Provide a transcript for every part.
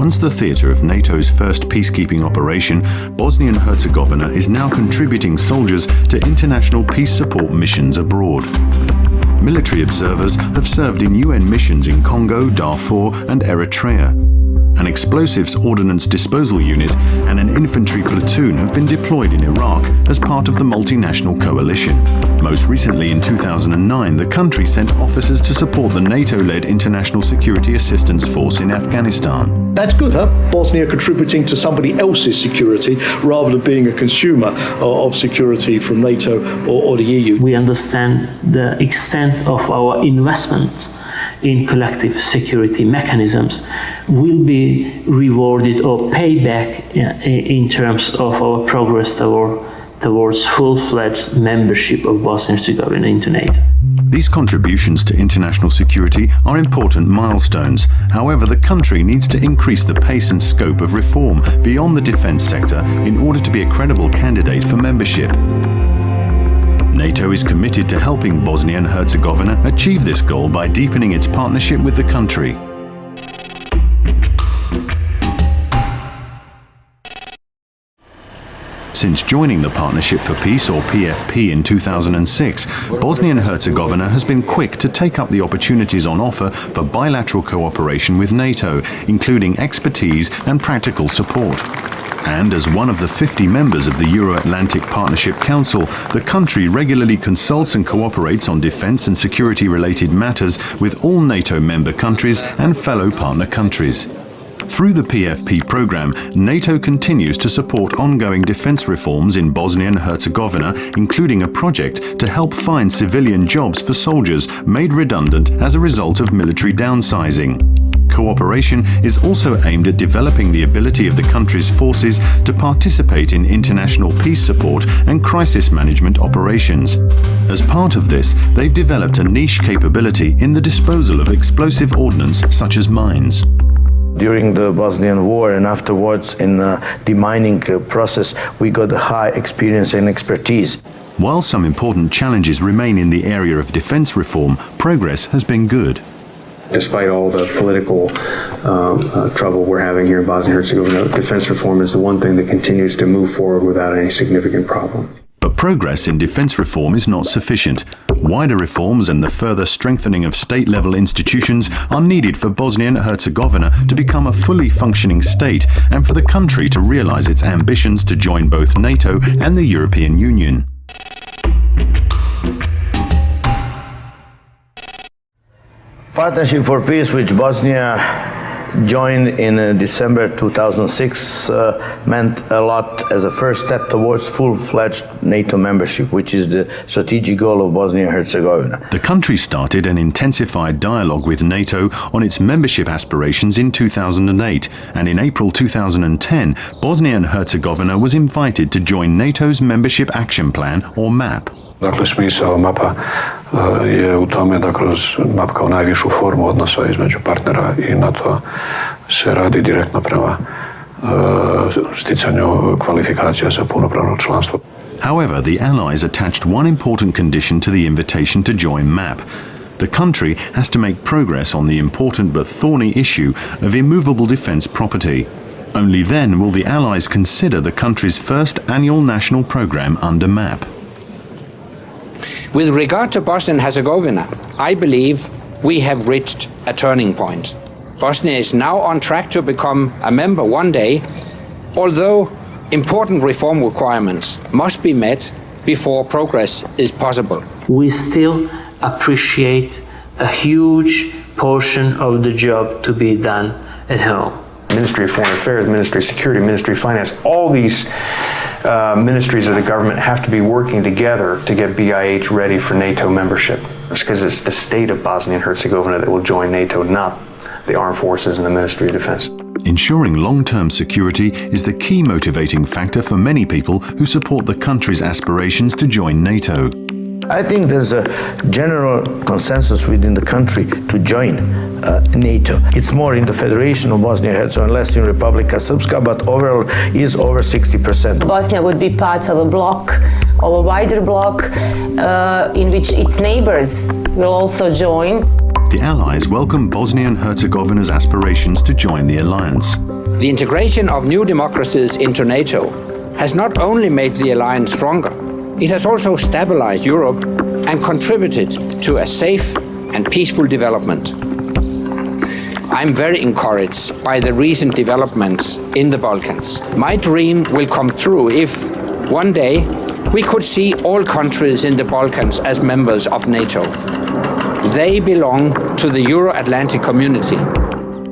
Once the theatre of NATO's first peacekeeping operation, Bosnia and Herzegovina is now contributing soldiers to international peace support missions abroad. Military observers have served in UN missions in Congo, Darfur and Eritrea. An explosives ordnance disposal unit and an infantry platoon have been deployed in Iraq as part of the multinational coalition. Most recently in 2009, the country sent officers to support the NATO-led International Security Assistance Force in Afghanistan. That's good, huh? Bosnia contributing to somebody else's security rather than being a consumer of security from NATO or the EU. We understand the extent of our investment in collective security mechanisms will be rewarded or paid back in terms of our progress towards full-fledged membership of Bosnia and Herzegovina into NATO. These contributions to international security are important milestones. However, the country needs to increase the pace and scope of reform beyond the defense sector in order to be a credible candidate for membership. NATO is committed to helping Bosnia and Herzegovina achieve this goal by deepening its partnership with the country. Since joining the Partnership for Peace, or PFP, in 2006, Bosnia and Herzegovina has been quick to take up the opportunities on offer for bilateral cooperation with NATO, including expertise and practical support. And as one of the 50 members of the Euro-Atlantic Partnership Council, the country regularly consults and cooperates on defense and security-related matters with all NATO member countries and fellow partner countries. Through the PFP program, NATO continues to support ongoing defense reforms in Bosnia and Herzegovina, including a project to help find civilian jobs for soldiers made redundant as a result of military downsizing. Cooperation is also aimed at developing the ability of the country's forces to participate in international peace support and crisis management operations. As part of this, they've developed a niche capability in the disposal of explosive ordnance such as mines. During the Bosnian War and afterwards in the demining process, we got high experience and expertise. While some important challenges remain in the area of defense reform, progress has been good. Despite all the political trouble we're having here in Bosnia and Herzegovina, defense reform is the one thing that continues to move forward without any significant problem. But progress in defense reform is not sufficient. Wider reforms and the further strengthening of state-level institutions are needed for Bosnia and Herzegovina to become a fully functioning state and for the country to realize its ambitions to join both NATO and the European Union. Partnership for Peace, which Bosnia joined in December 2006, meant a lot as a first step towards full-fledged NATO membership, which is the strategic goal of Bosnia and Herzegovina. The country started an intensified dialogue with NATO on its membership aspirations in 2008, and in April 2010, Bosnia and Herzegovina was invited to join NATO's Membership Action Plan, or MAP. Dakle, smisao MAP-a je u tome da kroz MAP kao najvišu formu odnosa između partnera i NATO-a se radi direktno prema sticanju kvalifikacija za punopravno članstvo. However, the Allies attached one important condition to the invitation to join MAP. The country has to make progress on the important but thorny issue of immovable defense property. Only then will the Allies consider the country's first annual national program under MAP. With regard to Bosnia and Herzegovina, I believe we have reached a turning point. Bosnia is now on track to become a member one day, although important reform requirements must be met before progress is possible. We still appreciate a huge portion of the job to be done at home. Ministry of Foreign Affairs, Ministry of Security, Ministry of Finance, all these ministries of the government have to be working together to get BIH ready for NATO membership. It's because it's the state of Bosnia and Herzegovina that will join NATO, not the armed forces and the Ministry of Defense. Ensuring long-term security is the key motivating factor for many people who support the country's aspirations to join NATO. I think there's a general consensus within the country to join NATO. It's more in the Federation of Bosnia and Herzegovina, less in Republika Srpska, but overall is over 60%. Bosnia would be part of a bloc, of a wider bloc, in which its neighbors will also join. The Allies welcome Bosnia and Herzegovina's aspirations to join the alliance. The integration of new democracies into NATO has not only made the alliance stronger, it has also stabilized Europe and contributed to a safe and peaceful development. I'm very encouraged by the recent developments in the Balkans. My dream will come true if, one day, we could see all countries in the Balkans as members of NATO. They belong to the Euro-Atlantic community.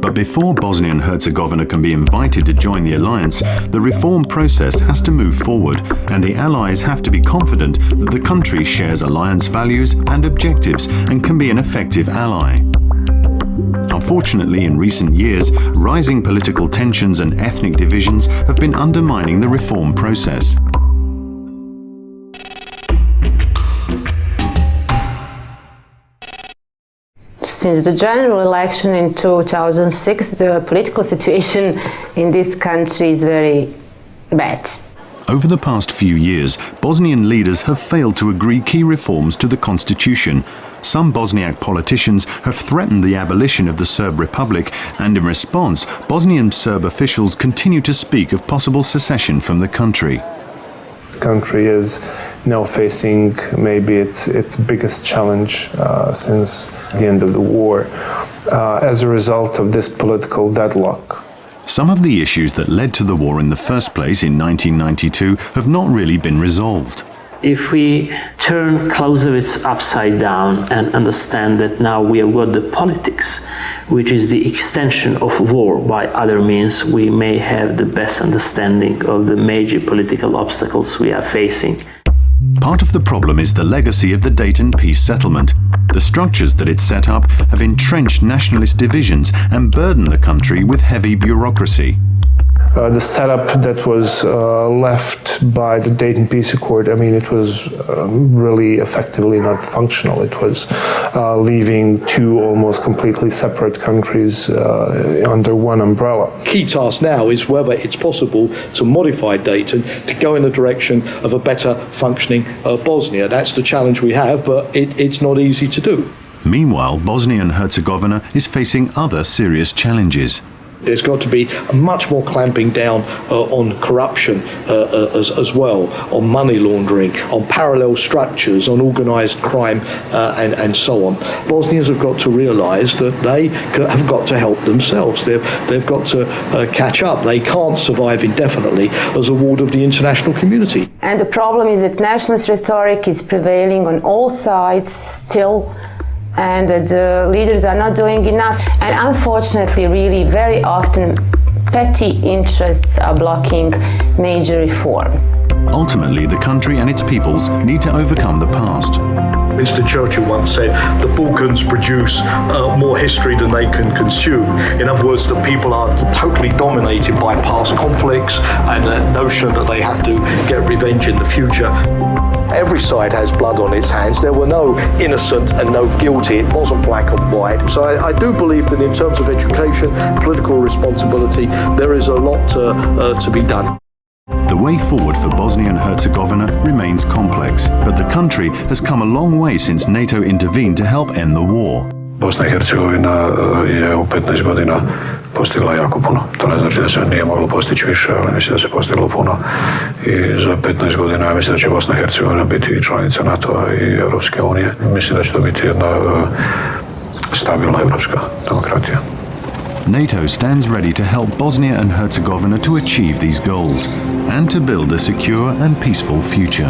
But before Bosnia and Herzegovina can be invited to join the alliance, the reform process has to move forward, and the allies have to be confident that the country shares alliance values and objectives and can be an effective ally. Unfortunately, in recent years, rising political tensions and ethnic divisions have been undermining the reform process. Since the general election in 2006, the political situation in this country is very bad. Over the past few years, Bosnian leaders have failed to agree key reforms to the constitution. Some Bosniak politicians have threatened the abolition of the Serb Republic, and in response, Bosnian Serb officials continue to speak of possible secession from the country. The country is now facing maybe its biggest challenge since the end of the war as a result of this political deadlock. Some of the issues that led to the war in the first place in 1992 have not really been resolved. If we turn Clausewitz upside down and understand that now we have got the politics, which is the extension of war by other means, we may have the best understanding of the major political obstacles we are facing. Part of the problem is the legacy of the Dayton peace settlement. The structures that it set up have entrenched nationalist divisions and burdened the country with heavy bureaucracy. The setup that was left by the Dayton Peace Accord, I mean, it was really effectively not functional. It was leaving two almost completely separate countries under one umbrella. Key task now is whether it's possible to modify Dayton to go in the direction of a better functioning Bosnia. That's the challenge we have, but it's not easy to do. Meanwhile, Bosnia and Herzegovina is facing other serious challenges. There's got to be much more clamping down on corruption as well, on money laundering, on parallel structures, on organised crime and so on. Bosnians have got to realise that they have got to help themselves. They've got to catch up. They can't survive indefinitely as a ward of the international community. And the problem is that nationalist rhetoric is prevailing on all sides still, and that the leaders are not doing enough. And unfortunately, really, very often, petty interests are blocking major reforms. Ultimately, the country and its peoples need to overcome the past. Winston Churchill once said, the Balkans produce more history than they can consume. In other words, the people are totally dominated by past conflicts and the notion that they have to get revenge in the future. Every side has blood on its hands. There were no innocent and no guilty. It wasn't black and white. So I do believe that in terms of education, political responsibility, there is a lot to be done. The way forward for Bosnia and Herzegovina remains complex, but the country has come a long way since NATO intervened to help end the war. Bosna i Hercegovina je u 15 godina postigla jako puno. To ne znači da se nije moglo postići više, ali mislim da se postiglo puno. I za 15 godina ja mislim da će Bosna i Hercegovina biti članica NATO-a i Europske unije. Mislim da će to biti jedna stabilna europska demokratija. NATO stands ready to help Bosnia and Herzegovina to achieve these goals and to build a secure and peaceful future.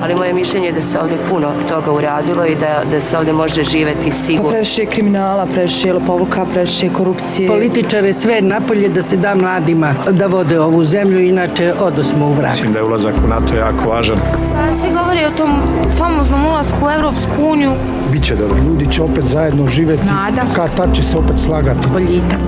Ali moje mišljenje je da se ovdje puno toga uradilo i da se ovdje može živjeti sigurno. Previše kriminala, previše lopovluka, previše korupcije. Političare sve napolje da se da mladima da vode ovu zemlju, inače odosmo u vrak. Mislim da je ulazak u NATO jako važan. Svi govori o tom famoznom ulasku u Europsku uniju. Biće dobro, ljudi će opet zajedno živjeti. Nada. Kad tad će se opet slagati. Boljitak.